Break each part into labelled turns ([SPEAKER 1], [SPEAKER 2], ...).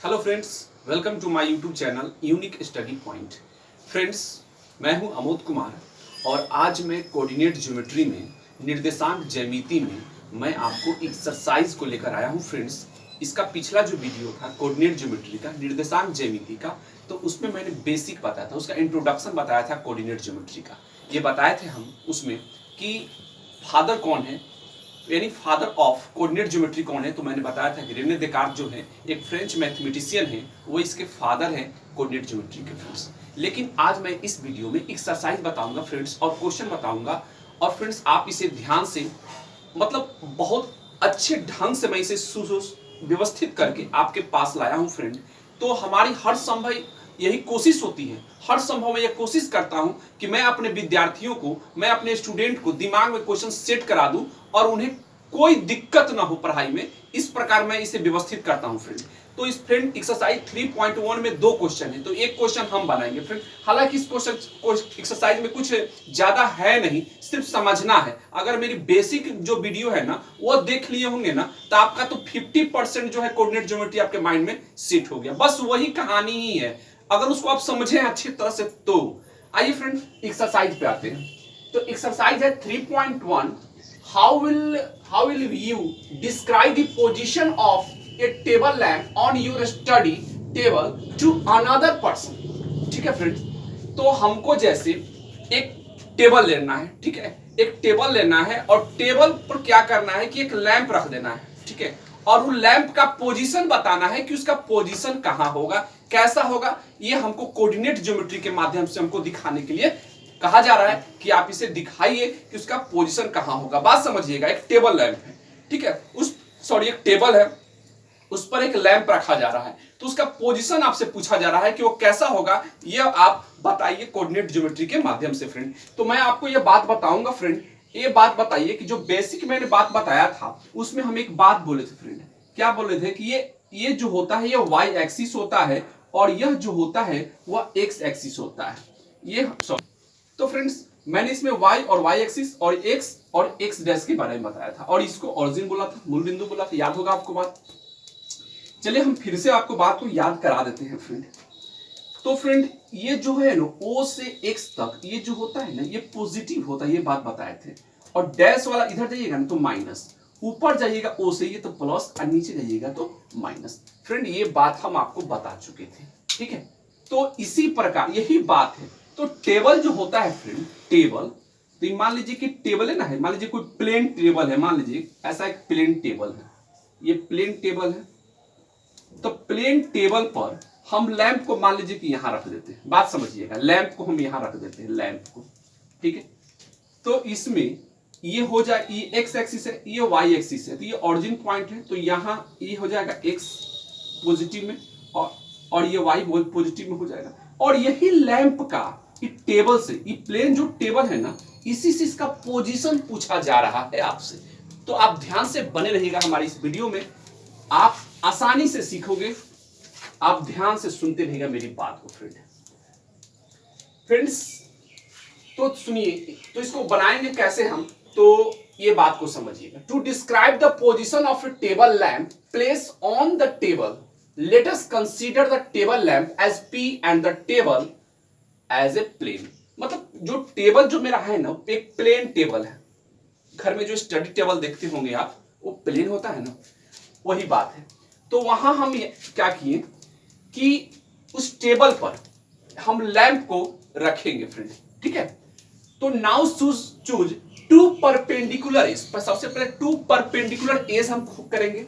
[SPEAKER 1] Hello friends, welcome to my YouTube channel unique study point. Friends, मैं हूं अमोद कुमार और आज मैं कोऑर्डिनेट ज्योमेट्री में निर्देशांक ज्यामिति में मैं आपको एक्सरसाइज को लेकर आया हूं। फ्रेंड्स, इसका पिछला जो वीडियो था कोऑर्डिनेट ज्योमेट्री का, निर्देशांक ज्यामिति का, तो उसमें मैंने बेसिक बताया था, उसका इंट्रोडक्शन बताया था कोऑर्डिनेट ज्योमेट्री का। ये बताए थे हम उसमें कि फादर कौन है, यानी फादर ऑफ कोऑर्डिनेट ज्योमेट्री कौन है। तो मैंने बताया था कि रेने देकार्त जो है एक फ्रेंच मैथमेटिशियन है, वो इसके फादर हैं कोऑर्डिनेट ज्योमेट्री के। फ्रेंड्स, लेकिन आज मैं इस वीडियो में एक्सरसाइज बताऊंगा फ्रेंड्स, और क्वेश्चन बताऊंगा। और फ्रेंड्स, आप इसे ध्यान से, मतलब बहुत अच्छे ढंग से मैं इसे व्यवस्थित करके आपके पास लाया हूं फ्रेंड। तो हमारी हर संभव यही कोशिश होती है, हर संभव मैं यह कोशिश करता हूं कि मैं अपने विद्यार्थियों को, मैं अपने स्टूडेंट को दिमाग में क्वेश्चन सेट करा दूं और उन्हें कोई दिक्कत ना हो पढ़ाई में। इस प्रकार मैं इसे व्यवस्थित करता हूं फ्रेंड। तो इस फ्रेंड एक्सरसाइज 3.1 में दो क्वेश्चन है, तो एक क्वेश्चन हम बनाएंगे फ्रेंड। हालांकि इस क्वेश्चन एक्सरसाइज में कुछ ज्यादा है नहीं, सिर्फ समझना है। अगर मेरी बेसिक जो वीडियो है ना वो देख लिए होंगे ना, तो आपका तो 50% जो है कोऑर्डिनेट ज्योमेट्री आपके माइंड में सेट हो गया। बस वही कहानी ही है, अगर उसको आप समझें अच्छी तरह से तो। आइए फ्रेंड, एक्सरसाइज पे आते हैं। तो एक्सरसाइज है 3.1। How will you describe the position of a table lamp on your study table to another person. ठीक है फ्रेंड्स, तो हमको जैसे एक टेबल लेना है, ठीक है, एक टेबल लेना है और टेबल पर क्या करना है कि एक लैंप रख देना है, ठीक है, और उस लैंप का पोजीशन बताना है कि उसका पोजीशन कहां होगा, कैसा होगा। ये हमको कोऑर्डिनेट ज्योमेट्री के माध्यम से हमको दिखाने के लिए कहा जा रहा है कि आप इसे दिखाइए कि उसका पोजीशन कहां होगा। बात समझिएगा, एक टेबल लैंप है, ठीक है, एक टेबल है, उस पर एक लैंप रखा जा रहा है, तो उसका पोजीशन आपसे पूछा जा रहा है कि वो कैसा होगा, ये आप बताइए कोऑर्डिनेट ज्योमेट्री के माध्यम से फ्रेंड। तो मैं आपको ये बात बताऊंगा फ्रेंड। ये बात बताइए कि जो बेसिक मैंने बात बताया था उसमें हम एक बात बोले थे फ्रेंड। क्या बोले थे कि ये जो होता है ये वाई एक्सिस होता है और यह जो होता है वह एक्स एक्सिस होता है। ये तो फ्रेंड्स, मैंने इसमें y और y एक्सिस और x डैश के बारे में बताया था और इसको ओरिजिन बोला था, मूल बिंदु बोला था। याद होगा आपको बात। चलिए हम फिर से आपको बात को याद करा देते हैं फ्रेंड। तो फ्रेंड, ये जो है ना o से x तक ये जो होता है ना ये पॉजिटिव होता है, ये बात बताए थे। और डैश वाला इधर जाइएगा ना तो माइनस, ऊपर जाइएगा o से ये तो प्लस और नीचे जाइएगा तो माइनस। फ्रेंड, ये बात हम आपको बता चुके थे, ठीक है। तो इसी प्रकार यही बात है। तो टेबल जो होता है फ्रेंड, टेबल, तो मान लीजिए कि टेबल है ना, है मान लीजिए कोई प्लेन टेबल है, मान लीजिए ऐसा एक प्लेन टेबल है, ये प्लेन टेबल है। तो प्लेन टेबल पर हम लैंप को मान लीजिए कि यहां रख देते हैं। बात समझिएगा, लैंप को हम यहां रख देते हैं, लैंप को, ठीक है। तो इसमें ये हो जाए, ये एक्स एक्सिस है, ये वाई एक्सिस है, तो ये ओरिजिन पॉइंट है, तो यहां ये हो जाएगा एक्स पॉजिटिव में और ये वाई पॉजिटिव में हो जाएगा। और यही लैंप का टेबल से, ये प्लेन जो टेबल है ना, इसी से इसका पोजीशन पूछा जा रहा है आपसे। तो आप ध्यान से बने रहिएगा हमारी इस वीडियो में, आप आसानी से सीखोगे। आप ध्यान से सुनते रहिएगा मेरी बात को फ्रेंड्स। तो सुनिए, तो इसको बनाएंगे कैसे हम, तो ये बात को समझिएगा। To describe the position of a table lamp place on the table, let us consider the table lamp as P and the table as a plane। मतलब जो टेबल जो मेरा है ना एक प्लेन टेबल है। घर में जो स्टडी टेबल देखते होंगे आप, वो प्लेन होता है ना, वही बात है। तो वहां हम क्या किए कि उस टेबल पर हम लैंप को रखेंगे फ्रेंड, ठीक है। तो now choose two perpendicular edge, सबसे पहले टू परपेंडिकुलर एज हम करेंगे।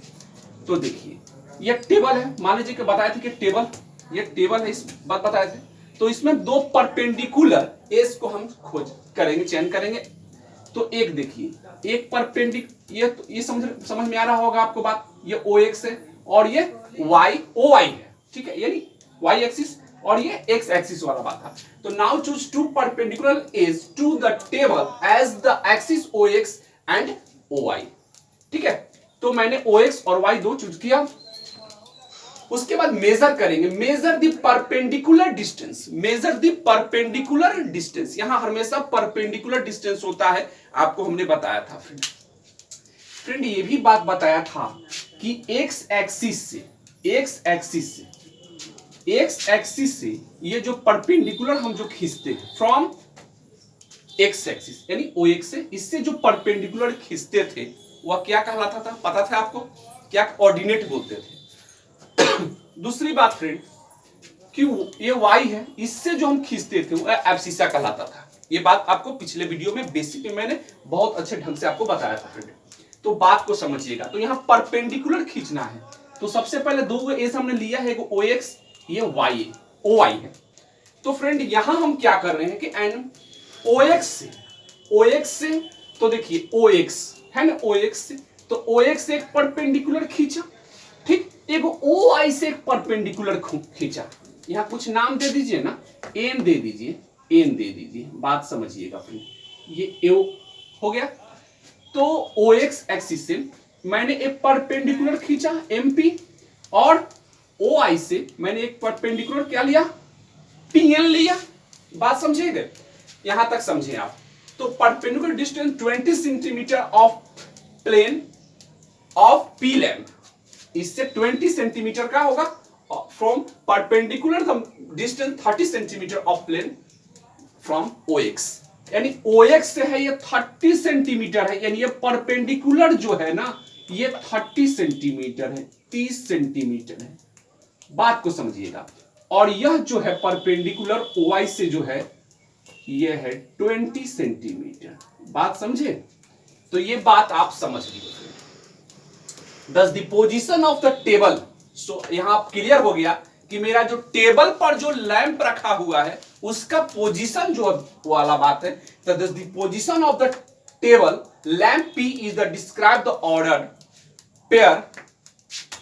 [SPEAKER 1] तो देखिए, ये टेबल है, मान लीजिए कि बताए थे कि टेबल, ये टेबल है, इस बात बताए थे। तो इसमें दो परपेंडिकुलर एज को हम खोज करेंगे, चयन करेंगे। तो एक देखिए, एक ये समझ में आ रहा होगा आपको बात। ये ओ एक्स है और ये वाई ओ वाई है, ठीक है, यानी वाई एक्सिस, और ये एक्स एक्सिस वाला बात था। तो now choose two perpendicular edge to the table as the axis O X and O Y, ठीक है। तो मैंने ओ एक्स और वाई दो चूज किया। उसके बाद मेजर करेंगे, measure the perpendicular distance, measure the perpendicular distance. यहां हमेशा परपेंडिकुलर डिस्टेंस होता है, आपको हमने बताया था फ्रेंड। ये भी बात बताया था कि एक्स एक्सिस से एक्स एक्सिस से ये जो परपेंडिकुलर हम जो खींचते हैं फ्रॉम एक्स एक्सिस यानी ओ एक्स से, इससे जो परपेंडिकुलर खींचते थे वह क्या कहलाता था, पता था आपको? क्या ऑर्डिनेट बोलते थे। दूसरी बात फ्रेंड कि ये वाई है, इससे जो हम खींचते थे वो एब्सिसा कहलाता था। ये बात आपको पिछले वीडियो में बेसिक में मैंने बहुत अच्छे ढंग से आपको बताया था फ्रेंड, तो बात को समझिएगा। तो यहाँ परपेंडिकुलर खींचना है तो सबसे पहले दो एस हमने लिया है, ओ एक्स, ये वाई ओ वाई है। तो फ्रेंड यहां हम क्या कर रहे हैं कि एन ओ एक्स से तो देखिए ओ एक्स है ना, ओ एक्स से तो ओ एक्स से एक परपेंडिकुलर खींचा, ठीक, एक ओ आई से एक परपेंडिकुलर खींचा। यहां कुछ नाम दे दीजिए ना, एन दे दीजिए, एन दे दीजिए, बात समझिएगा फ्रेंड। ये ए हो गया। तो ओ एक्स एक्सिस से मैंने एक परपेंडिकुलर खींचा एमपी, और ओ आई से मैंने एक परपेंडिकुलर क्या लिया, पीएन लिया। बात समझिएगा, यहां तक समझे आप। तो perpendicular distance 20 centimetre of plane of P lamp, इससे 20 सेंटीमीटर का होगा from perpendicular distance 30 centimetre of plane from O X, यानी ओ एक्स से है ये 30 सेंटीमीटर है, यानी ये परपेंडिकुलर जो है ना ये 30 सेंटीमीटर है, 30 सेंटीमीटर है। बात को समझिएगा। और यह जो है परपेंडिकुलर ओ आई से जो है ये है 20 सेंटीमीटर। बात समझे? तो ये बात आप समझ लीजिए। This the position of the table, so यहां क्लियर हो गया कि मेरा जो टेबल पर जो लैंप रखा हुआ है उसका पोजीशन जो वाला बात है। तो दस the position of the table lamp P is the describe the order pair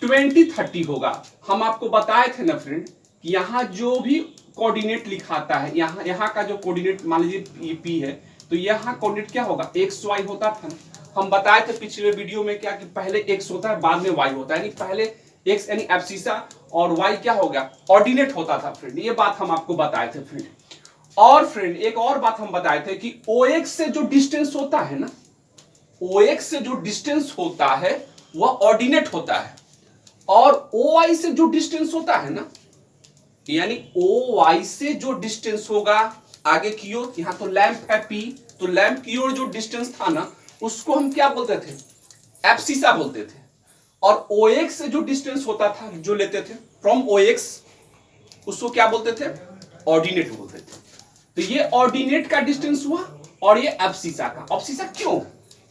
[SPEAKER 1] 20-30 होगा। हम आपको बताए थे ना फ्रेंड, यहां जो भी कोऑर्डिनेट लिखाता है, यहां का जो कोऑर्डिनेट मान लीजिए ये पी है, तो यहां कोऑर्डिनेट क्या होगा, एक्स वाई होता था। हम बताए थे पिछले वीडियो में क्या कि पहले एक्स होता है बाद में वाई होता है, यानी पहले एक्स यानी एब्सिसा और वाई क्या हो गया, ऑर्डिनेट होता था फ्रेंड। ये बात हम आपको बताए थे फ्रेंड। और फ्रेंड एक और बात हम बताए थे कि ओ एक्स से जो डिस्टेंस होता है ना, ओ एक्स से जो डिस्टेंस होता है वह ऑर्डिनेट होता है, और ओ आई से जो डिस्टेंस होता है ना, यानी ओ वाई से जो डिस्टेंस होगा आगे की ओर, यहां तो लैंप है पी, तो लैंप की ओर जो डिस्टेंस था ना उसको हम क्या बोलते थे, एब्सिसा बोलते थे। और ओ एक्स से जो डिस्टेंस होता था जो लेते थे फ्रॉम ओ एक्स, उसको क्या बोलते थे, ऑर्डिनेट बोलते थे। तो ये ऑर्डिनेट का डिस्टेंस हुआ और ये एब्सिसा का। एब्सिसा क्यों,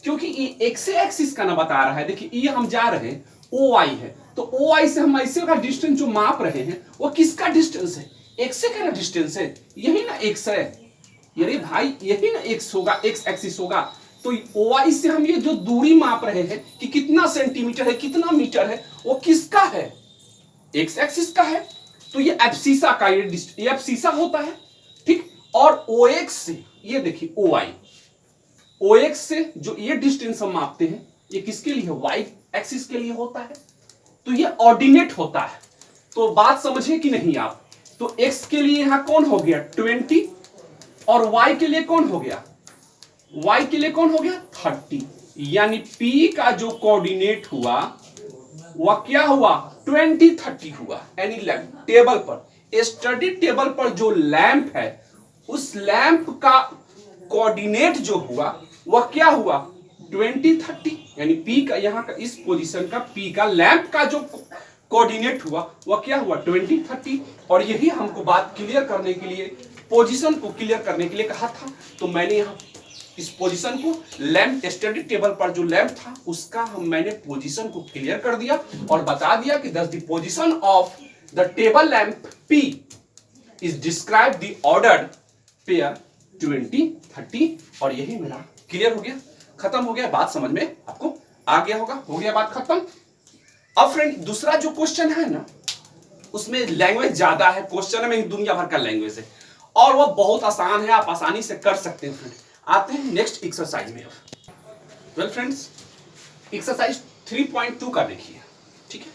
[SPEAKER 1] क्योंकि ये एक्स एक्सिस का ना बता रहा है। देखिए ये हम जा रहे हैं ओ आई है, तो ओ आई से हम ऐसे का डिस्टेंस जो माप रहे हैं वो किसका डिस्टेंस है, एक्स का ना डिस्टेंस है, यही ना एक्स है, अरे भाई यही ना एक्स होगा, एक्स एक्सिस होगा। तो ओ आई से हम ये जो दूरी माप रहे हैं कि कितना सेंटीमीटर है कितना मीटर है, वो किसका है, एक्स एक्सिस का है। तो ये एब्सिसा का ये एब्सिसा होता है, ठीक। और ओ एक्स से ये देखिए ओ आई, ओ एक्स से जो ये डिस्टेंस हम मापते हैं ये किसके लिए, वाई एक्सिस के लिए होता है, तो ये ऑर्डिनेट होता है। तो बात समझे कि नहीं आप। तो x के लिए यहां कौन हो गया 20, और y के लिए कौन हो गया, y के लिए कौन हो गया 30, यानी p का जो कोऑर्डिनेट हुआ वह क्या हुआ 20-30 हुआ। यानी लैंप टेबल पर, स्टडी टेबल पर जो लैंप है उस लैंप का कोऑर्डिनेट जो हुआ वह क्या हुआ 20-30, यानी P का यहाँ का इस पोजीशन का P का लैंप का जो कोऑर्डिनेट हुआ वह क्या हुआ 20-30। और यही हमको बात क्लियर करने के लिए, पोजीशन को क्लियर करने के लिए कहा था। तो मैंने यहाँ इस पोजीशन को लैंप स्टडी टेबल पर जो लैंप था उसका मैंने पोजीशन को क्लियर कर दिया और बता दिया कि the position of the table lamp P is describe the order pair 20-30। और यही मेरा क्लियर हो गया, खत्म हो गया, बात समझ में आपको आ गया होगा, हो गया बात खत्म। अब फ्रेंड दूसरा जो क्वेश्चन है ना उसमें लैंग्वेज ज्यादा है, क्वेश्चन में दुनिया भर का लैंग्वेज है और वह बहुत आसान है, आप आसानी से कर सकते हैं फ्रेंड। आते हैं नेक्स्ट एक्सरसाइज में। वेल फ्रेंड्स एक्सरसाइज 3.2 का देखिए, ठीक है।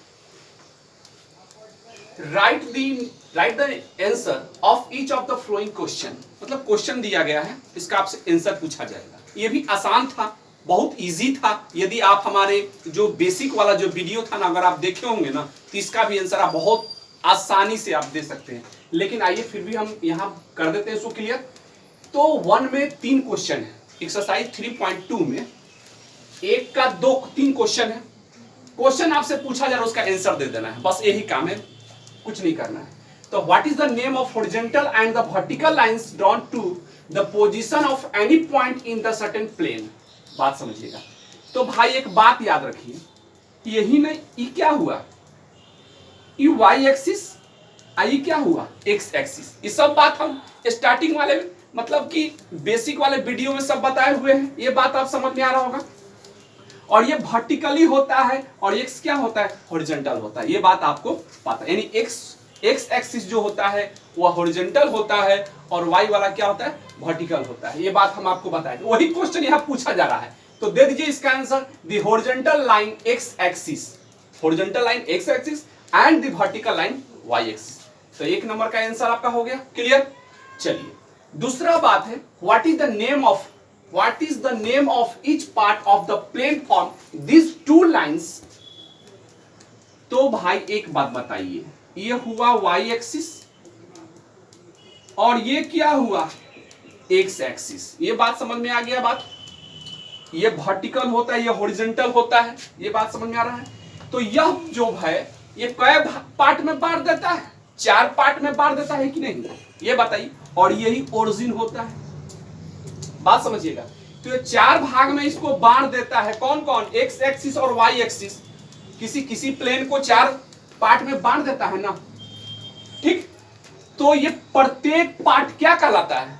[SPEAKER 1] Right the answer of each of the flowing question, मतलब क्वेश्चन दिया गया है इसका आपसे आंसर पूछा जाएगा। ये भी आसान था, बहुत इजी था। यदि आप हमारे जो बेसिक वाला जो वीडियो था ना, अगर आप देखे होंगे ना, तो इसका भी आंसर आप बहुत आसानी से आप दे सकते हैं। लेकिन आइए फिर भी हम यहाँ कर देते हैं इसको क्लियर। तो 1 में 3 क्वेश्चन है, एक्सरसाइज 3.2 में एक का 3 क्वेश्चन है। क्वेश्चन आपसे पूछा जा रहा है, उसका आंसर दे देना है, बस यही काम है, कुछ नहीं करना है। तो what is the name of horizontal and the vertical lines drawn to the position of any point in the certain plane. बात समझिएगा। तो भाई एक बात याद रखिए, यही नहीं, ये क्या हुआ, ये वाई एक्सिस, आई क्या हुआ एक्स एक्सिस। ये सब बात हम स्टार्टिंग वाले मतलब कि बेसिक वाले वीडियो में सब बताए हुए हैं, ये बात आप समझ में आ रहा होगा। और ये वर्टिकली होता है और एक्स क्या होता है, हॉरिजॉन्टल होता है, ये बात आपको पता है। यानी एक्स एक्सिस जो होता है वह हॉरिजॉन्टल होता है और वाई वाला क्या होता है, वर्टिकल होता है। ये बात हम आपको बताए, वही क्वेश्चन यहाँ पूछा जा रहा है। तो दे दीजिए इसका answer, the horizontal line X axis, horizontal line X axis and the vertical line Y axis. तो 1 नंबर का आंसर आपका हो गया क्लियर। चलिए दूसरा बात है, what is the name of each part of the plane form this 2 lines. तो भाई एक बात बताइए, ये हुआ वाई एक्सिस और ये क्या हुआ एक्स एक्सिस। ये बात समझ में आ गया बात, ये वर्टिकल होता है, ये हॉरिजॉन्टल होता है, ये बात समझ में आ रहा है। तो यह जो है ये कै पार्ट में बांट देता है, 4 पार्ट में बांट देता है कि नहीं, ये बताइए। और यही ओरिजिन होता है, बात समझिएगा। तो ये 4 भाग में इसको बांट देता है, कौन कौन, एक्स एक्सिस और वाई एक्सिस। किसी प्लेन को 4 पार्ट में बांट देता है ना, ठीक। तो ये प्रत्येक पार्ट क्या कहलाता है,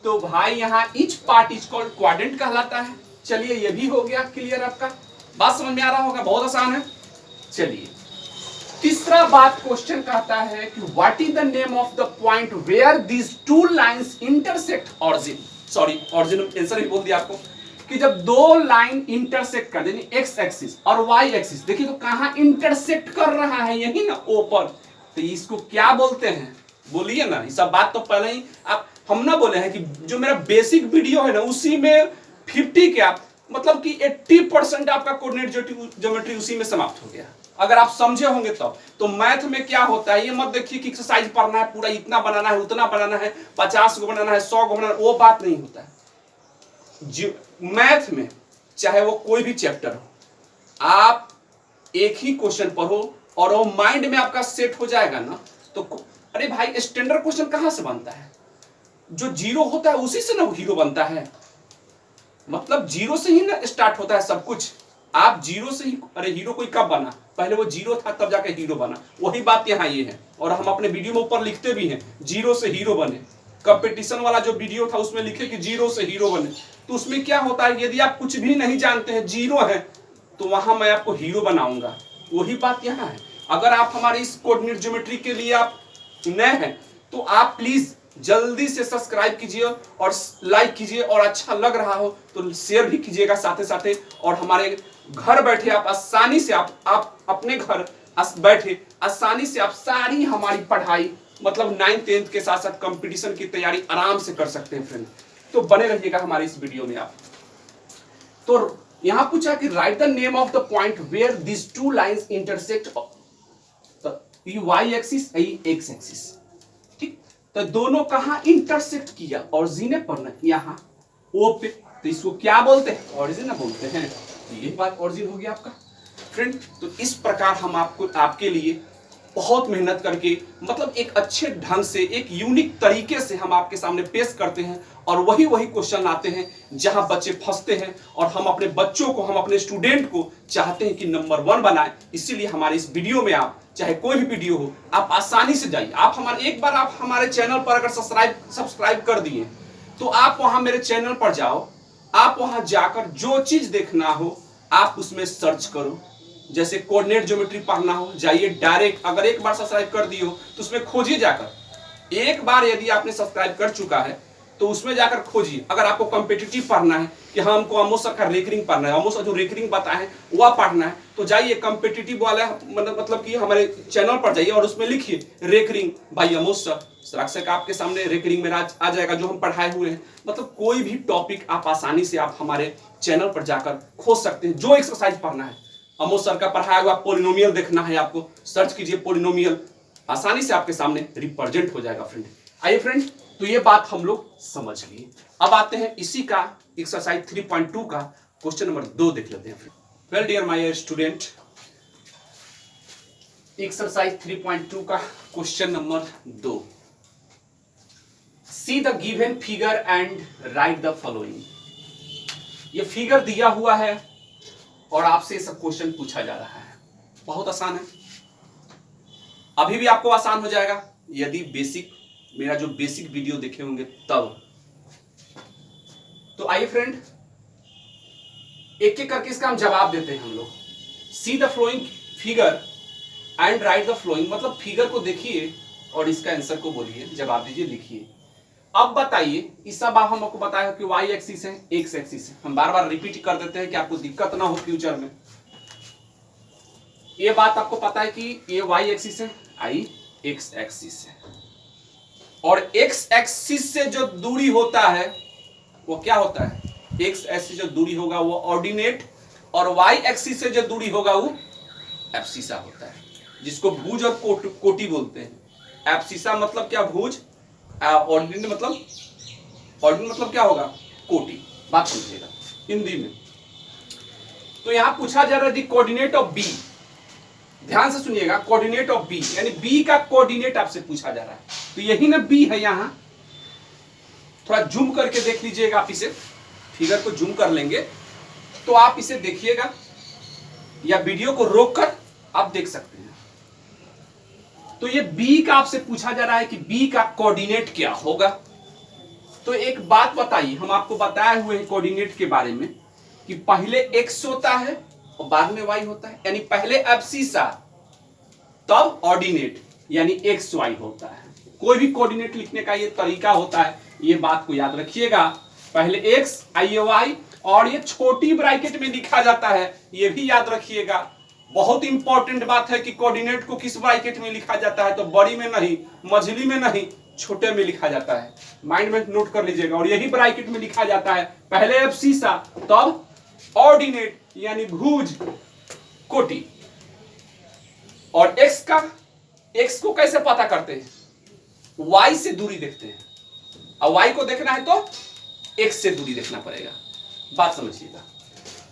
[SPEAKER 1] तो भाई यहाँ each part is called quadrant कहलाता है। चलिए ये भी हो गया क्लियर आपका, बात समझ में आ रहा होगा, बहुत आसान है। चलिए तीसरा बात क्वेश्चन कहता है कि what is the name of the point where this 2 lines intersect origin. Sorry origin answer ही बोल दिया आपको, कि जब 2 लाइन इंटरसेक्ट कर देनी एक्स एक्सिस और वाई एक्सिस, देखिए तो कहां इंटरसेक्ट कर रहा है, यही ना ऊपर, तो इसको क्या बोलते हैं, बोलिए ना। ये सब बात तो पहले ही आप हम ना बोले हैं कि जो मेरा बेसिक वीडियो है ना उसी में 50 क्या मतलब कि 80% आपका कोऑर्डिनेट ज्योमेट्री उसी में समाप्त हो गया, अगर आप समझे होंगे तब। तो मैथ में क्या होता है, ये मत देखिए कि एक्सरसाइज पढ़ना है, पूरा इतना बनाना है, उतना बनाना है, 50 को बनाना है, 100 को बनाना है, वो बात नहीं होता है। मैथ में चाहे वो कोई भी चैप्टर हो, आप एक ही क्वेश्चन पढ़ो और वो माइंड में आपका सेट हो जाएगा ना, तो अरे भाई स्टैंडर्ड क्वेश्चन कहां से बनता है, जो 0 होता है उसी से ना हीरो बनता है, मतलब 0 से ही ना स्टार्ट होता है सब कुछ। आप 0 से ही, अरे हीरो कोई कब बना, पहले वो 0 था तब जाके हीरो बना, वही बात यहाँ ये है। और हम अपने वीडियो में ऊपर लिखते भी हैं 0 से हीरो बने। कंपटीशन वाला जो वीडियो था उसमें लिखे कि 0 से हीरो बने, तो उसमें क्या होता है, यदि आप कुछ भी नहीं जानते हैं, 0 है, तो वहां मैं आपको हीरो बनाऊंगा, वही बात यहाँ है। अगर आप हमारे इस कोऑर्डिनेट ज्योमेट्री के लिए आप नए हैं तो आप प्लीज जल्दी से सब्सक्राइब कीजिए और लाइक कीजिए, और अच्छा लग रहा हो तो शेयर भी कीजिएगा साथ साथ। और हमारे घर बैठे आप आसानी से आप अपने घर बैठे आसानी से आप सारी हमारी पढ़ाई मतलब 9th 10th के साथ साथ कंपटीशन की तैयारी आराम से कर सकते हैं फ्रेंड। तो बने रहिएगा हमारे इस वीडियो में आप। तो यहां पूछा कि write the name of the point where this 2 lines intersect, Y axis X axis, ठीक। तो दोनों कहां इंटरसेक्ट किया, ऑरिजिन पर ना, यहां ओ पे, तो इसको क्या बोलते हैं, ऑरिजिन बोलते हैं। तो यही बात ऑरिजिन हो गया आपका फ्रेंड। तो इस प्रकार हम आपके लिए बहुत मेहनत करके मतलब एक अच्छे ढंग से एक यूनिक तरीके से हम आपके सामने पेश करते हैं, और वही क्वेश्चन आते हैं जहां बच्चे फंसते हैं, और हम अपने बच्चों को, हम अपने स्टूडेंट को चाहते हैं कि नंबर 1 बनाएं। इसीलिए हमारे इस वीडियो में आप चाहे कोई भी वीडियो हो, आप आसानी से जाइए, आप हमारे एक बार आप हमारे चैनल पर अगर सब्सक्राइब कर दिए तो आप वहां मेरे चैनल पर जाओ, आप वहां जाकर जो चीज देखना हो आप उसमें सर्च करो। जैसे कोऑर्डिनेट ज्योमेट्री पढ़ना हो, जाइए डायरेक्ट, अगर एक बार सब्सक्राइब कर दिए हो तो उसमें खोजिए जाकर। एक बार यदि आपने सब्सक्राइब कर चुका है तो उसमें जाकर खोजिए। अगर आपको कॉम्पिटिटिव पढ़ना है कि हाँ हमको अमोस सर का रेकरिंग पढ़ना है, अमोस सर जो रेकरिंग बताए हैं वह पढ़ना है, तो जाइए कॉम्पिटिटिव वाला मतलब कि हमारे चैनल पर जाइए और उसमें लिखिए रेकरिंग बाय अमोस सर, अक्षर आपके सामने रिकॉर्डिंग में आ जाएगा जो हम पढ़ाए हुए हैं। मतलब कोई भी टॉपिक आप आसानी से आप हमारे चैनल पर जाकर खोज सकते हैं। जो एक्सरसाइज पढ़ना है, अमोद सर का पढ़ाया हुआ पॉलिनोमियल देखना है आपको, सर्च कीजिए पॉलिनोमियल, आसानी से आपके सामने रिप्रेजेंट हो जाएगा फ्रेंड। आइए फ्रेंड, तो ये बात हम लोग समझ लिए। अब आते हैं इसी का एक्सरसाइज 3.2 का क्वेश्चन नंबर 2 देख लेते हैं friend. Well dear my student, exercise 3.2 का question number 2। See the given figure and write the following. ये फिगर दिया हुआ है और आपसे सब क्वेश्चन पूछा जा रहा है। बहुत आसान है, अभी भी आपको आसान हो जाएगा यदि मेरा जो बेसिक वीडियो देखे होंगे तब। तो आइए फ्रेंड, एक एक करके इसका हम जवाब देते हैं हम लोग। See the flowing figure and write the flowing, मतलब फिगर को देखिए और इसका आंसर को बोलिए, जवाब दीजिए, लिखिए। अब बताइए, इस सब हम आपको बताया कि वाई एक्सिस है, एक्स एक्सिस है। हम बार बार रिपीट कर देते हैं कि आपको दिक्कत ना हो फ्यूचर में। ये बात आपको पता है कि ये वाई एक्सिस है, आई एक्स एक्सिस है, और एक्स एक्सिस से जो दूरी होता है वो क्या होता है? एक्स एक्सिस जो दूरी होगा वो ऑर्डिनेट, और वाई एक्सिस से जो दूरी होगा वो एब्सिसा होता है, जिसको भुज और कोटि बोलते हैं। एब्सिसा मतलब क्या? भुज। ऑर्डिनेट मतलब क्या होगा? कोटि। बात समझिएगा हिंदी में। तो यहां पूछा जा रहा है कोऑर्डिनेट ऑफ बी। ध्यान से सुनिएगा, कोऑर्डिनेट ऑफ बी यानी बी का कोऑर्डिनेट आपसे पूछा जा रहा है। तो यही ना बी है। यहां थोड़ा जूम करके देख लीजिएगा, आप इसे फिगर को जूम कर लेंगे तो आप इसे देखिएगा, या वीडियो को रोककर आप देख सकते हैं। तो ये बी का आपसे पूछा जा रहा है कि बी का कोऑर्डिनेट क्या होगा। तो एक बात बताइए, हम आपको बताए हुए हैं कोऑर्डिनेट के बारे में कि पहले एक्स होता है और बाद में वाई होता है, यानी पहले एब्सिसा तब ऑर्डिनेट यानी एक्स वाई होता है। कोई भी कोऑर्डिनेट लिखने का ये तरीका होता है, ये बात को याद रखिएगा। पहले एक्स आइए वाई, और ये छोटी ब्रैकेट में लिखा जाता है, ये भी याद रखिएगा। बहुत इंपॉर्टेंट बात है कि कोऑर्डिनेट को किस ब्रैकेट में लिखा जाता है, तो बड़ी में नहीं, मझली में नहीं, छोटे में लिखा जाता है। माइंड में नोट कर लीजिएगा। और यही ब्रैकेट में लिखा जाता है पहले एब्सिसा तब ऑर्डिनेट यानी भुज कोटि। और एक्स को कैसे पता करते हैं? वाई से दूरी देखते हैं, और वाई को देखना है तो एक्स से दूरी देखना पड़ेगा। बात समझिएगा।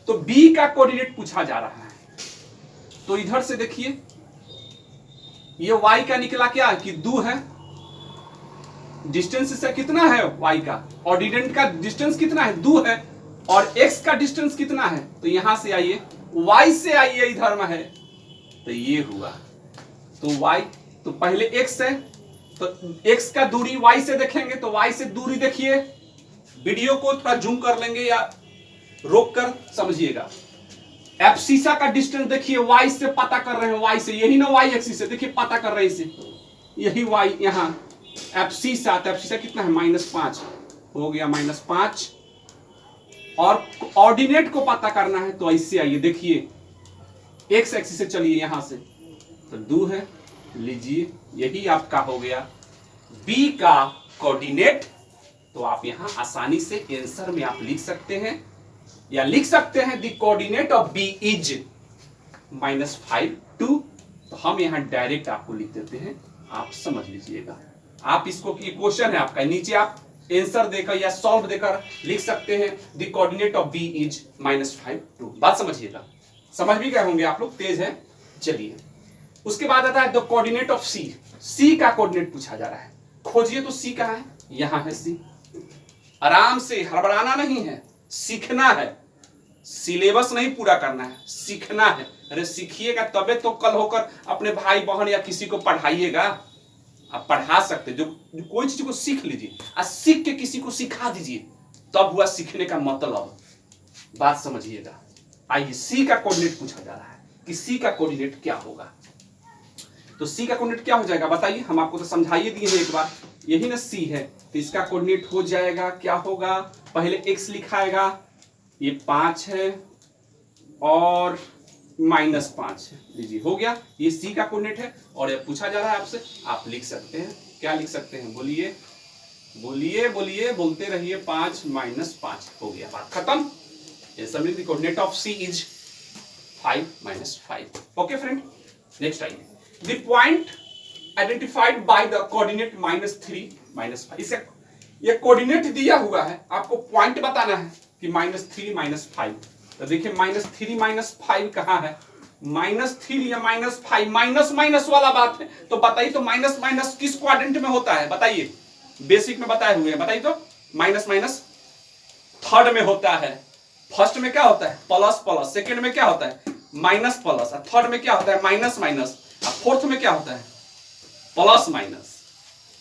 [SPEAKER 1] तो बी का कोऑर्डिनेट पूछा जा रहा है, तो इधर से देखिए, ये वाई का निकला क्या कि 2 है। डिस्टेंस से कितना है वाई का? ऑर्डिनेट का डिस्टेंस कितना है? 2 है। और एक्स का डिस्टेंस कितना है? तो यहां से आइए, वाई से आइए, इधर में है, तो ये हुआ। तो वाई, तो पहले एक्स है, तो एक्स का दूरी वाई से देखेंगे, तो वाई से दूरी देखिए। वीडियो को थोड़ा जूम कर लेंगे या रोक कर समझिएगा। एब्सिसा का डिस्टेंस देखिए, वाई से पता कर रहे हैं, वाई से, यही ना वाई एक्सिस है, देखिए पता कर रहे हैं इसे, यही वाई यहाँ एब्सिसा। तो एब्सिसा कितना है? -5 हो गया, -5। और ऑर्डिनेट को पता करना है तो ऐसे आइए, देखिए एक्स एक्सिस से चलिए, यहां से तो 2 है, लीजिए, यही आपका हो गया बी का कोऑर्डिनेट। तो आप यहां आसानी से आंसर में आप लिख सकते हैं, या लिख सकते हैं the coordinate of B is -5 2। तो हम यहां डायरेक्ट आपको लिख देते हैं, आप समझ लीजिएगा। आप इसको, ये क्वेश्चन है आपका, नीचे आप आंसर देकर या सॉल्व देकर लिख सकते हैं the coordinate of B is -5 2। बात समझिएगा। समझ भी गए होंगे आप लोग, तेज है। चलिए, उसके बाद आता है द कोऑर्डिनेट ऑफ सी। सी का कोऑर्डिनेट पूछा जा रहा है, खोजिए। तो सी कहां है? यहां है सी। आराम से, हड़बड़ाना नहीं है, सीखना है, सिलेबस नहीं पूरा करना है, सीखना है। अरे सीखिएगा तबे तो कल होकर अपने भाई बहन या किसी को पढ़ाइएगा। आप पढ़ा सकते, जो कोई चीज को सीख लीजिए और सीख के किसी को सिखा दीजिए, तब हुआ सीखने का मतलब। बात समझिएगा। आइए, सी का कोऑर्डिनेट पूछा जा रहा है कि सी का कोऑर्डिनेट क्या होगा। तो सी का कोऑर्डिनेट क्या हो जाएगा बताइए? हम आपको तो समझाइए दिए हैं एक बार, यही ना सी है, तो इसका कोऑर्डिनेट हो जाएगा, क्या होगा? पहले एक्स लिखाएगा, ये 5 है, और -5 लीजिए हो गया। ये सी का कोऑर्डिनेट है और ये पूछा जा रहा है आपसे, आप लिख सकते हैं। क्या लिख सकते हैं? बोलिए बोलिए बोलिए, बोलते रहिए। 5 - 5 हो गया, बात खत्म। The coordinate of C is 5 - 5। Okay friend, next आइए। The point identified by the coordinate -3 - 5। इसका ये कोऑर्डिनेट दिया हुआ है, आपको पॉइंट बताना है कि -3 - 5। तो देखिए -3 - 5 कहाँ है? -3 या -5 माइनस माइनस वाला बात है। तो बताइए तो माइनस माइनस किस क्वाड्रेंट में होता है? बताइए, बेसिक में बताए हुए हैं, बताइए तो। माइनस माइनस थर्ड में होता है। फर्स्ट में क्या होता है? Plus plus. सेकंड में क्या होता है? Minus plus. थर्ड में क्या होता है? Minus minus. फोर्थ में क्या होता है? Plus minus.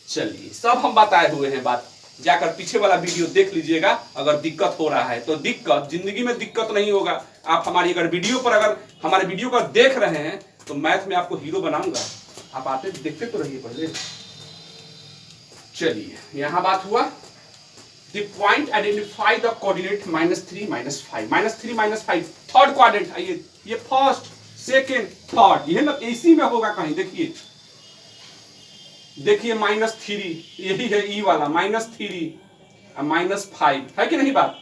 [SPEAKER 1] चलिए, सब हम बताए हुए हैं बात। जाकर पीछे वाला वीडियो देख लीजिएगा। अगर दिक्कत हो रहा है तो दिक्कत जिंदगी में दिक्कत नहीं होगा। आप हमारी अगर वीडियो पर अगर हमारे वीडियो को देख रहे हैं तो मैथ में आपको हीरो बनाऊंगा। आप आते देखते तो रहिए पहले। चलिए, यहां बात हुआ the point identify the coordinate -3 - 5। -3 - 5 third quadrant. आइए, ये फर्स्ट सेकेंड थर्ड, ये ना इसी में होगा कहीं। देखिए देखिए -3 यही है, ई वाला -3 -5 है कि नहीं बात?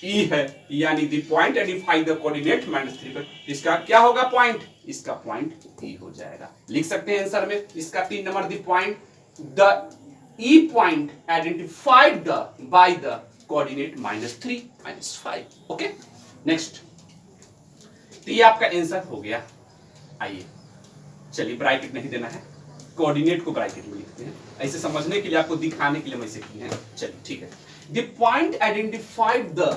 [SPEAKER 1] ई है, यानी the point identify the coordinate -3 पर। इसका क्या होगा पॉइंट? इसका पॉइंट ई हो जाएगा। लिख सकते हैं आंसर में इसका 3 number, the point the E point identified the by the coordinate -3 - 5। Okay, next. तो ये आपका आंसर हो गया। आइए, चलिए, ब्रैकेट नहीं देना है, कोऑर्डिनेट को ब्रैकेट में लिखते हैं। ऐसे समझने के लिए, आपको दिखाने के लिए मैं इसे किए हैं। चलिए ठीक है। The point identified the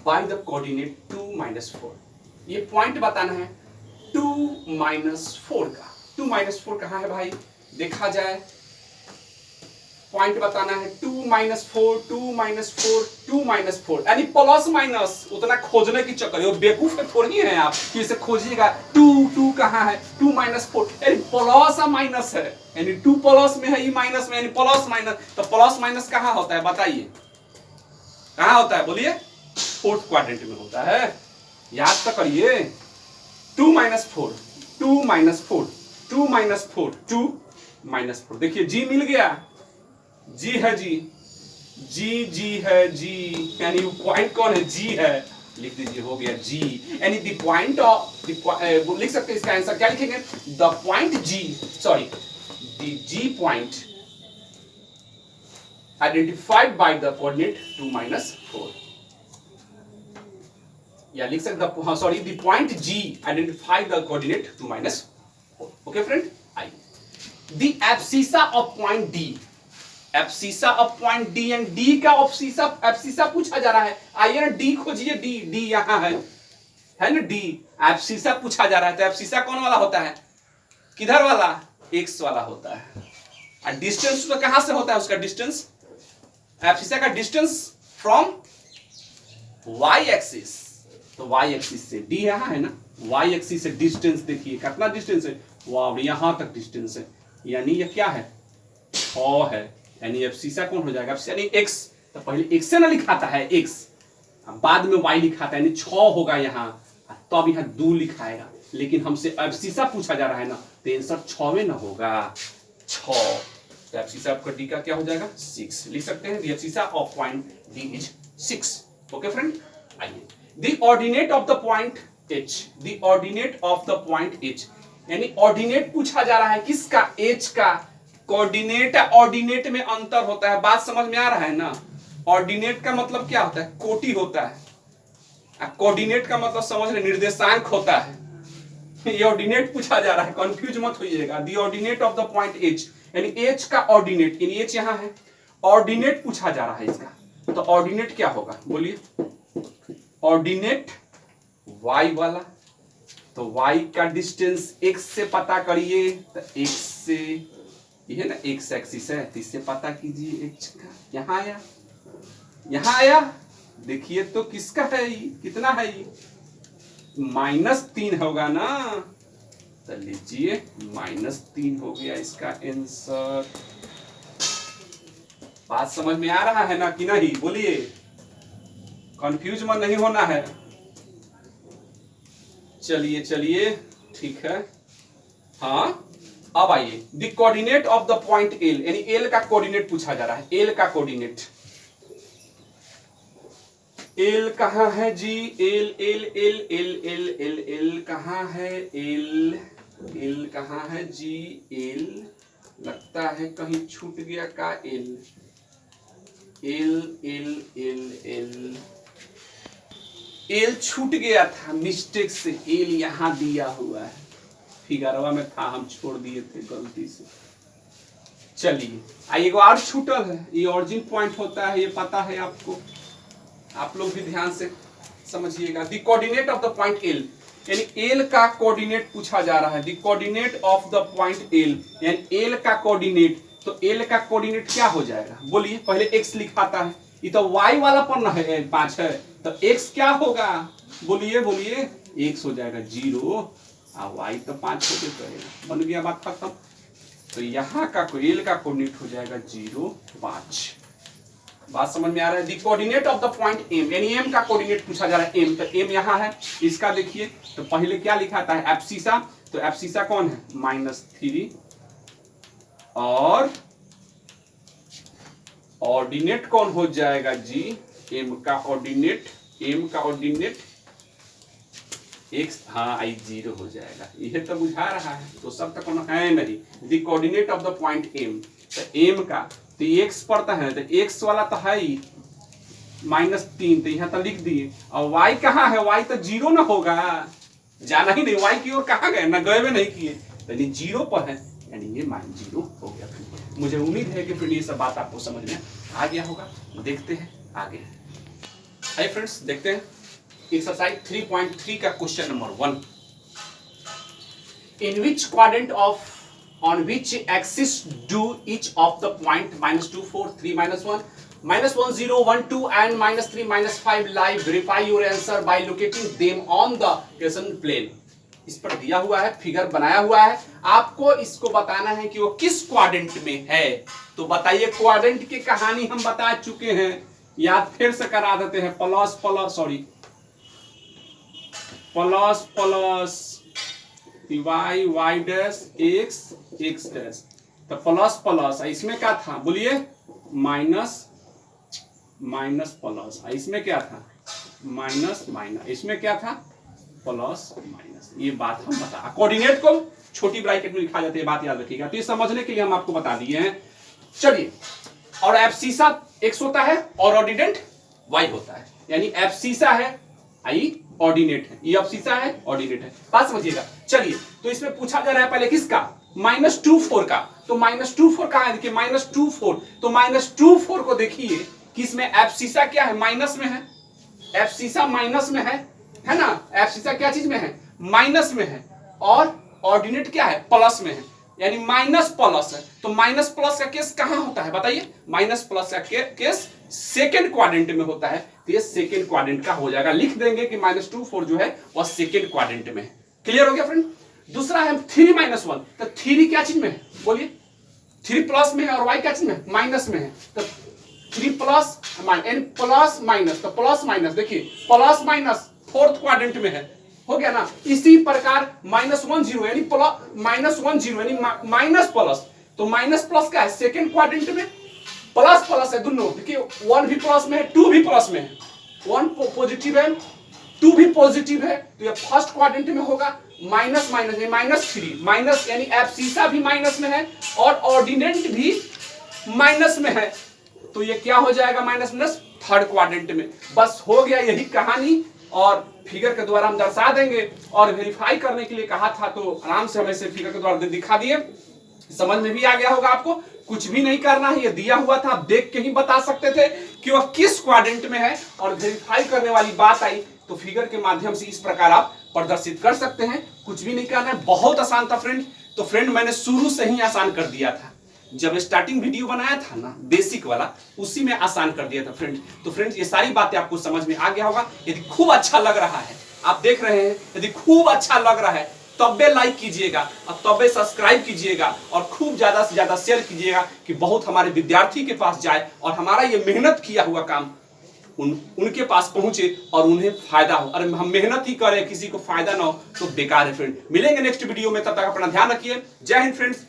[SPEAKER 1] by the coordinate 2 - 4। ये पॉइंट बताना है 2 - 4 का। 2 - 4 कहां है भाई? देखा जाए, पॉइंट बताना है 2 - 4 2 - 4 2 - 4, यानी प्लस माइनस। उतना खोजने की चक्कर है, बेवकूफ थोड़ी है आप कि इसे खोजिएगा। 2 कहां है? 2 - 4, यानी प्लस और माइनस है, यानी 2 प्लस में है, ई माइनस में, यानी प्लस माइनस। तो प्लस माइनस कहां होता है? बताइए कहां होता है? बोलिए। फोर्थ क्वाड्रेंट में होता है, याद तो करिए। 2 - 4 2 - 4 2 - 4 2 - 4। देखिए जी मिल गया, जी है, जी जी जी है, जी यानी पॉइंट कौन है? जी है। लिख दीजिए, हो गया जी, यानी द पॉइंट ऑफ लिख सकते हैं। इसका आंसर क्या लिखेंगे? The point G, sorry, the G point identified by the coordinate 2 - 4। या लिख सकते, sorry, the point G identified the coordinate 2 - 4। Okay friend, आइए। The abscissa of point D. Abscissa of point D and D का abscissa पूछा जा रहा है। आइए ना, डी खोजिए। डी डी यहां है ना, डी। एब्सिसा पूछा जा रहा है, तो एब्सिसा कौन वाला होता है? किधर वाला? एक्स वाला होता है। और डिस्टेंस तो कहां से होता है उसका डिस्टेंस? एब्सिसा का डिस्टेंस फ्रॉम वाई एक्सिस। तो वाई एक्सिस से डी यहां है ना, वाई एक्सिस से डिस्टेंस देखिए कितना डिस्टेंस है। वाह, यहां तक डिस्टेंस है, यानी ये क्या है? 6 है। यानी एब्सिसा कौन हो जाएगा? यानी एक्स। तो पहले एक्स से ना लिखाता है एक्स, बाद में वाई लिखाता है, यानी 6 होगा यहाँ, तो अब यहाँ 2 लिखाएगा। लेकिन हमसे एब्सिसा पूछा जा रहा है ना, तो आंसर 6 में ना होगा, 6। तो एब्सिसा आपका डी का क्या हो जाएगा? 6 लिख सकते हैं। The abscissa of point D is 6। Okay friend, आइए। The ordinate of the point H. The ordinate of the point H, यानी ऑर्डिनेट पूछा जा रहा है किसका? एच का। कोऑर्डिनेट ऑर्डिनेट में अंतर होता है, बात समझ में आ रहा है ना? ऑर्डिनेट का मतलब क्या होता है? कोटि होता है। कोऑर्डिनेट का मतलब समझ रहे, निर्देशांक होता है। ये ऑर्डिनेट पूछा जा रहा है, कंफ्यूज मत होइएगा। The ordinate of the point H, यानी एच का ऑर्डिनेट, यानी एच यहां है, ऑर्डिनेट पूछा जा रहा है इसका। तो ऑर्डिनेट क्या होगा? बोलिए। ऑर्डिनेट वाई वाला, तो वाई का डिस्टेंस एक्स से पता करिए। तो एक्स से, ये है ना एक्स एक्सिस है, तो इससे पता कीजिए एच का। यहां आया, यहां आया, देखिए तो किसका है ये? कितना है ये? -3 होगा ना। तो लीजिए, -3 हो गया इसका आंसर। बात समझ में आ रहा है ना कि नहीं? बोलिए, कंफ्यूज मत नहीं होना है। चलिए चलिए, ठीक है। हाँ, अब आइए, the coordinate of the point L, यानी एल का कोऑर्डिनेट पूछा जा रहा है। एल का कोऑर्डिनेट, एल कहाँ है जी? L L L L L L L कहाँ है? एल एल कहाँ है जी? एल लगता है कहीं छूट गया का? L L L L L L छूट गया था मिस्टेक से। एल यहां दिया हुआ है, फिगरवा में था, हम छोड़ दिए थे गलती से। चलिए आइए, एगो और छूटल है, ये ऑरिजिन पॉइंट होता है, ये पता है आपको, आप लोग भी ध्यान से समझिएगा। The coordinate of the point L, यानी एल का कोऑर्डिनेट पूछा जा रहा है। The coordinate of the point L, यानी एल का कोऑर्डिनेट, तो एल का कोऑर्डिनेट क्या हो जाएगा? बोलिए, पहले एक्स लिखाता है, ये तो वाई वाला पन्ना है, 5 है, तो एक्स क्या होगा? बोलिए बोलिए, एक्स हो जाएगा 0 और वाई तो 5 होते तो बन गया, बात खत्म। तो यहाँ का एल का कोऑर्डिनेट हो जाएगा 0 5। बात समझ में आ रहा है? The coordinate of the point M, यानी एम का कोऑर्डिनेट पूछा जा रहा है। एम, तो एम यहाँ है, इसका देखिए, तो पहले क्या लिखा था? एब्सिसा, तो एब्सिसा कौन है? -3, और ऑर्डिनेट कौन हो जाएगा जी? एम का ऑर्डिनेट, एम का ऑर्डिनेट एक्स, हाँ आई 0 हो जाएगा, यह तो बुझा रहा है, तो सब तक है नहीं। The coordinate of the point M, तो एम का तो एक्स पड़ता है, तो एक्स वाला तो है ही -3, तो यहाँ तो लिख दिए। और वाई कहाँ है? वाई तो 0 ना होगा, जाना ही नहीं, वाई की ओर कहाँ गए? ना गए में नहीं किए, तो 0 पर है, यानी ये -0 हो गया। मुझे उम्मीद है कि फिर ये सब बात आपको समझ में आ गया होगा। देखते हैं आगे। हाय फ्रेंड्स, देखते हैं एक्सरसाइज 3.3 का question number 1। In which quadrant of on which axis do each of the point -2 4 3 -1 -1 0 1 2 and -3 -5 lie? Verify your answer by locating them on the question plane। इस पर दिया हुआ है, फिगर बनाया हुआ है, आपको इसको बताना है कि वो किस क्वाड्रेंट में है। तो बताइए, क्वाड्रेंट की कहानी हम बता चुके हैं, याद फिर से करा देते हैं। Plus plus, sorry, plus plus Y, Y dash, X, X dash, तो प्लस प्लस, इसमें क्या था? बोलिए, माइनस माइनस प्लस, इसमें क्या था? माइनस माइनस, इसमें क्या था? Plus minus. ये बात हम बता, कोऑर्डिनेट को छोटी ब्रैकेट में लिखा जाता है, बात याद रखिएगा। तो ये समझने के लिए हम आपको बता दिए हैं। चलिए, और एब्सिसा एक्स होता है और ऑर्डिनेट वाई होता है, यानी एब्सिसा है, आई ऑर्डिनेट है, ये एब्सिसा है, ऑर्डिनेट है, बात समझिएगा। चलिए, तो इसमें पूछा जा रहा है पहले किसका? -24 का। तो -24 कहां है? देखिए, -24, तो -24 को देखिए कि इसमें एब्सिसा क्या है? माइनस में है, एब्सिसा माइनस में है ना? एब्सिसा क्या चीज में है? माइनस में है, और ऑर्डिनेट क्या है? प्लस में है, यानी माइनस प्लस है। तो माइनस प्लस का केस कहां होता है? बताइए, माइनस प्लस का केस सेकेंड क्वाड्रेंट में होता है, तो ये सेकेंड क्वाड्रेंट का हो जाएगा। लिख देंगे कि -24 जो है वह सेकेंड क्वाड्रेंट में है। क्लियर हो गया फ्रेंड? दूसरा है 3 -1, तो 3 क्या चीज में है? बोलिए, 3 प्लस में है, और y क्या चीज में? माइनस में है, तो 3 प्लस प्लस माइनस, तो प्लस माइनस, देखिए प्लस माइनस फोर्थ क्वाड्रेंट में है, हो गया ना? इसी प्रकार -1 0, यानी -1 0 यानी माइनस प्लस, तो माइनस प्लस का है सेकेंड क्वाड्रेंट में, प्लस प्लस है दोनों। देखिए, 1 भी प्लस में है, 2 भी प्लस में है, 1 पॉजिटिव है, 2 भी पॉजिटिव है, तो ये फर्स्ट क्वाड्रेंट में होगा। माइनस माइनस -3, माइनस यानी एब्सिसा भी माइनस में है और ऑर्डिनेट भी माइनस में है, तो ये क्या हो जाएगा? माइनस माइनस थर्ड क्वाड्रेंट में। बस हो गया, यही कहानी, और फिगर के द्वारा हम दर्शा देंगे। और वेरीफाई करने के लिए कहा था, तो आराम से हम ऐसे फिगर के द्वारा दिखा दिए, समझ में भी आ गया होगा आपको। कुछ भी नहीं करना है, ये दिया हुआ था, आप देख के ही बता सकते थे कि वह किस क्वाड्रेंट में है। और वेरीफाई करने वाली बात आई तो फिगर के माध्यम से इस प्रकार आप प्रदर्शित कर सकते हैं। कुछ भी नहीं करना है, बहुत आसान था फ्रेंड। तो फ्रेंड, मैंने शुरू से ही आसान कर दिया था, जब स्टार्टिंग वीडियो बनाया था ना, बेसिक वाला, उसी में आसान कर दिया था फ्रेंड। तो फ्रेंड्स, ये सारी बातें आपको समझ में आ गया होगा। यदि खूब अच्छा लग रहा है, आप देख रहे हैं, यदि खूब अच्छा लग रहा है, तब्बे लाइक कीजिएगा और तब्बे सब्सक्राइब कीजिएगा और खूब ज्यादा से ज्यादा शेयर कीजिएगा, कि बहुत हमारे विद्यार्थी के पास जाए और हमारा ये मेहनत किया हुआ काम उनके पास पहुंचे और उन्हें फायदा हो। अरे हम मेहनत ही करें, किसी को फायदा ना हो तो बेकार है फ्रेंड। मिलेंगे नेक्स्ट वीडियो में, तब तक अपना ध्यान रखिए। जय हिंद फ्रेंड्स।